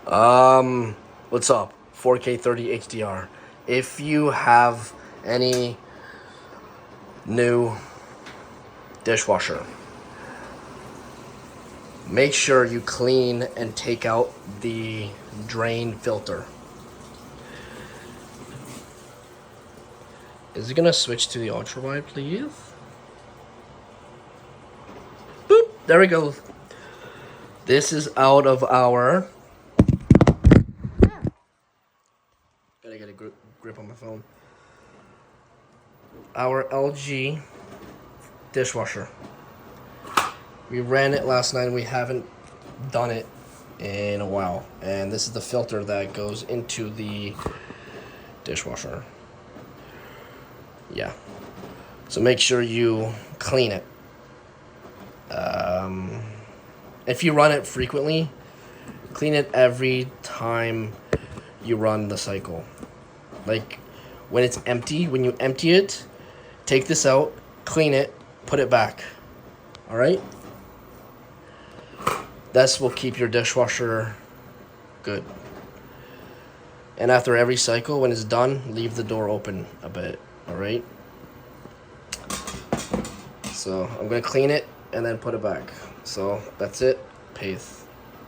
What's up? 4K 30 HDR. If you have any new dishwasher, make sure you clean and take out the drain filter. Is it gonna switch to the ultra wide, please? Boop! There we go. This is out of our. Gotta get a grip on my phone. Our LG dishwasher. We ran it last night and we haven't done it in a while. And this is the filter that goes into the dishwasher. Yeah. So make sure you clean it. If you run it frequently, clean it every time you run the cycle. Like when it's empty, when you empty it, take this out, clean it, put it back. All right? This will keep your dishwasher good. And after every cycle, when it's done, leave the door open a bit. All right? So I'm gonna clean it and then put it back. So that's it. Peace.